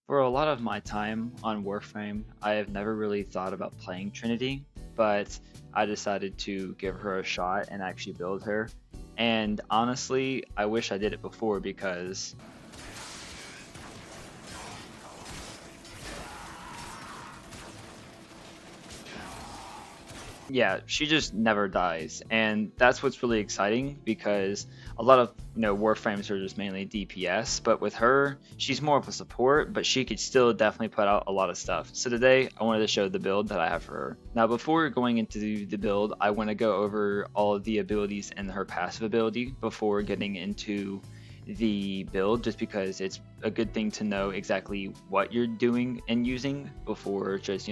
For a lot of my time on Warframe, I have never really thought about playing Trinity, but I decided to give her a shot and actually build her. And honestly, I wish I did it before because yeah, she just never dies, and that's what's really exciting because a lot of Warframes are just mainly DPS, but with her, she's more of a support, but she could still definitely put out a lot of stuff. So today, I wanted to show the build that I have for her. Now, before going into the build, I want to go over all of the abilities and her passive ability before getting into the build, just because it's a good thing to know exactly what you're doing and using before just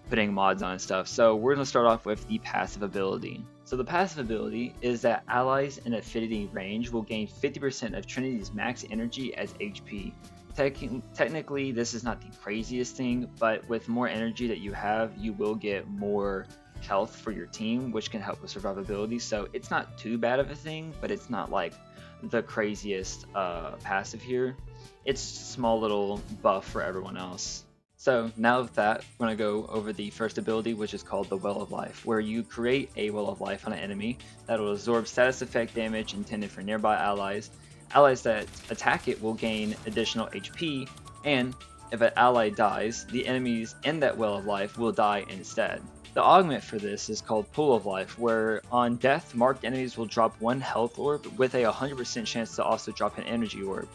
putting mods on and stuff. So we're going to start off with the passive ability. So the passive ability is that allies in affinity range will gain 50% of Trinity's max energy as HP. Technically, this is not the craziest thing, but with more energy that you have, you will get more health for your team, which can help with survivability. So it's not too bad of a thing, but it's not like the craziest passive here. It's a small little buff for everyone else. So now with that, we're going to go over the first ability, which is called the Well of Life, where you create a Well of Life on an enemy that will absorb status effect damage intended for nearby allies. Allies that attack it will gain additional HP, and if an ally dies, the enemies in that Well of Life will die instead. The augment for this is called Pool of Life, where on death, marked enemies will drop one health orb with a 100% chance to also drop an energy orb.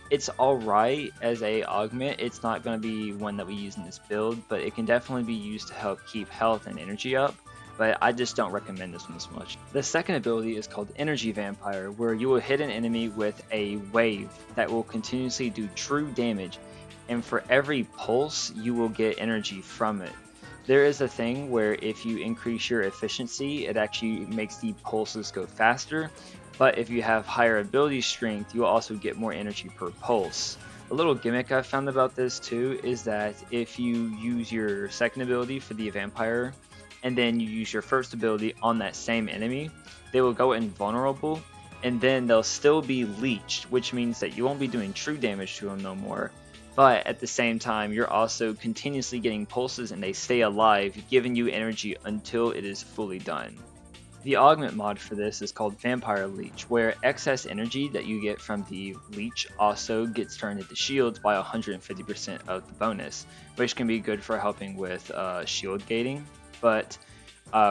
It's alright as a augment. It's not going to be one that we use in this build, but it can definitely be used to help keep health and energy up, but I just don't recommend this one as much. The second ability is called Energy Vampire, where you will hit an enemy with a wave that will continuously do true damage, and for every pulse, you will get energy from it. There is a thing where if you increase your efficiency, it actually makes the pulses go faster, but if you have higher ability strength, you will also get more energy per pulse. A little gimmick I've found about this too is that if you use your second ability for the vampire, and then you use your first ability on that same enemy, they will go invulnerable, and then they'll still be leeched, which means that you won't be doing true damage to them no more. But at the same time, you're also continuously getting pulses and they stay alive, giving you energy until it is fully done. The augment mod for this is called Vampire Leech, where excess energy that you get from the leech also gets turned into shields by 150% of the bonus, which can be good for helping with shield gating. But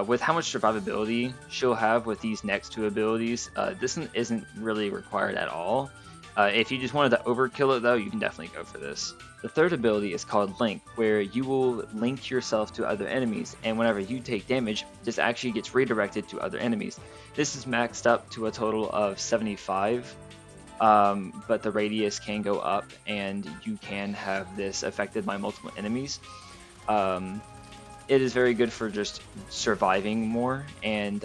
with how much survivability she'll have with these next two abilities, this one isn't really required at all. If you just wanted to overkill it though, you can definitely go for this. The third ability is called Link, where you will link yourself to other enemies, and whenever you take damage, this actually gets redirected to other enemies. This is maxed up to a total of 75, but the radius can go up, and you can have this affected by multiple enemies. It is very good for just surviving more and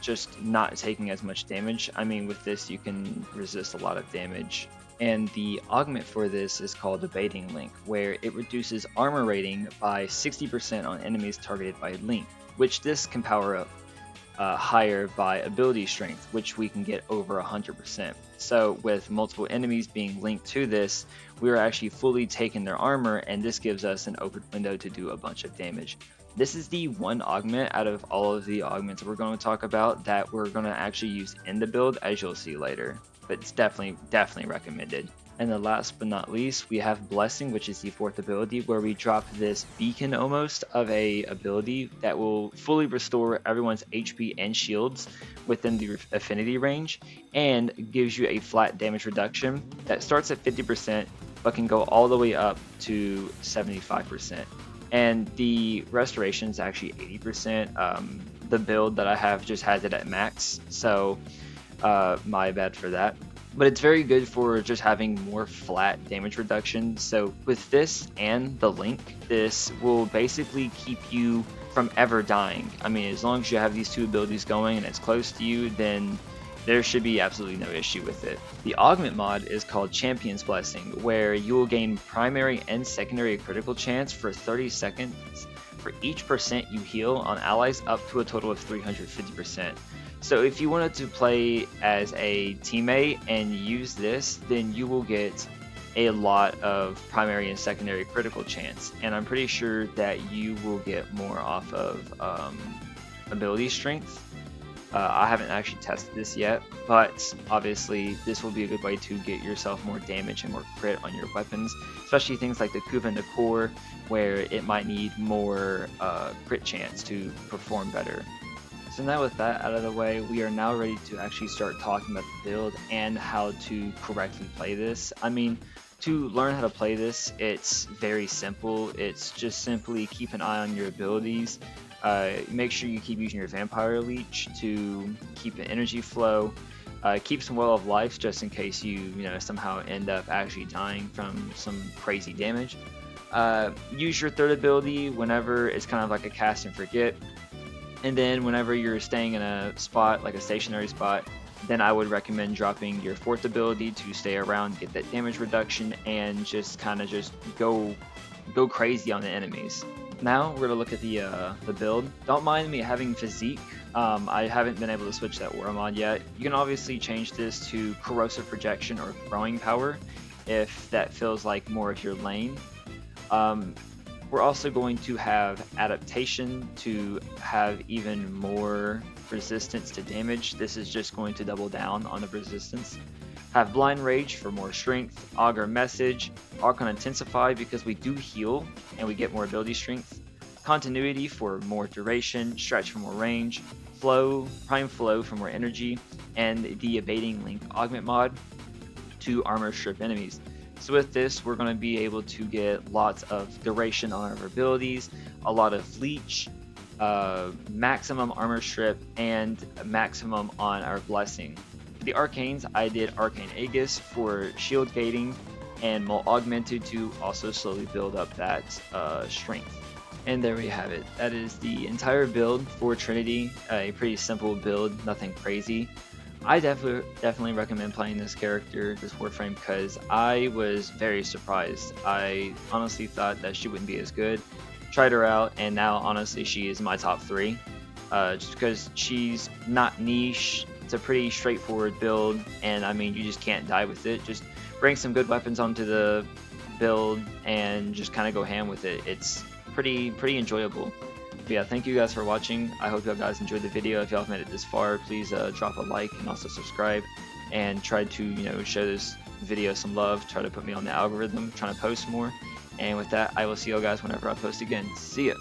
just not taking as much damage. I mean, with this, you can resist a lot of damage. And the augment for this is called Debating Link, where it reduces armor rating by 60% on enemies targeted by Link, which this can power up higher by ability strength, which we can get over 100%. So with multiple enemies being linked to this, we are actually fully taking their armor, and this gives us an open window to do a bunch of damage. This is the one augment out of all of the augments we're going to talk about that we're going to actually use in the build, as you'll see later. But it's definitely recommended. And the last but not least, we have Blessing, which is the fourth ability, where we drop this beacon almost of a ability that will fully restore everyone's HP and shields within the affinity range, and gives you a flat damage reduction that starts at 50% but can go all the way up to 75%. And the restoration is actually 80%. The build that I have just has it at max, so my bad for that. But it's very good for just having more flat damage reduction. So with this and the link, this will basically keep you from ever dying. I mean, as long as you have these two abilities going and it's close to you, then there should be absolutely no issue with it. The augment mod is called Champion's Blessing, where you will gain primary and secondary critical chance for 30 seconds for each percent you heal on allies, up to a total of 350%. So if you wanted to play as a teammate and use this, then you will get a lot of primary and secondary critical chance, and I'm pretty sure that you will get more off of ability strength. I haven't actually tested this yet, but obviously this will be a good way to get yourself more damage and more crit on your weapons, especially things like the Kuva and the Core, where it might need more crit chance to perform better. So now with that out of the way, we are now ready to actually start talking about the build and how to correctly play this. I mean, to learn how to play this, it's very simple. It's just simply keep an eye on your abilities. Make sure you keep using your Vampire Leech to keep an energy flow. Keep some Well of Life just in case you somehow end up actually dying from some crazy damage. Use your third ability whenever it's kind of like a cast and forget. And then whenever you're staying in a spot, like a stationary spot, then I would recommend dropping your fourth ability to stay around, get that damage reduction, and just kind of go crazy on the enemies. Now we're gonna look at the build. Don't mind me having physique. I haven't been able to switch that war mod yet. You can obviously change this to corrosive projection or throwing power if that feels like more of your lane. We're also going to have adaptation to have even more resistance to damage. This is just going to double down on the resistance. Have blind rage for more strength, augur message, archon intensify because we do heal and we get more ability strength, continuity for more duration, stretch for more range, flow, prime flow for more energy, and the abating link augment mod to armor strip enemies. So with this, we're going to be able to get lots of duration on our abilities, a lot of leech, maximum armor strip, and maximum on our blessing. For the arcanes, I did Arcane Aegis for shield gating and Molt Augmented to also slowly build up that strength. And there we have it. That is the entire build for Trinity. A pretty simple build, nothing crazy. I definitely recommend playing this character, this Warframe, because I was very surprised. I honestly thought that she wouldn't be as good. Tried her out, and now honestly she is my top 3. Just because she's not niche, it's a pretty straightforward build, and I mean you just can't die with it. Just bring some good weapons onto the build and just kind of go ham with it. It's pretty enjoyable. But yeah, thank you guys for watching. I hope you guys enjoyed the video. If y'all have made it this far, please drop a like and also subscribe, and try to show this video some love. Try to put me on the algorithm, trying to post more. And with that, I will see y'all guys whenever I post again. See ya.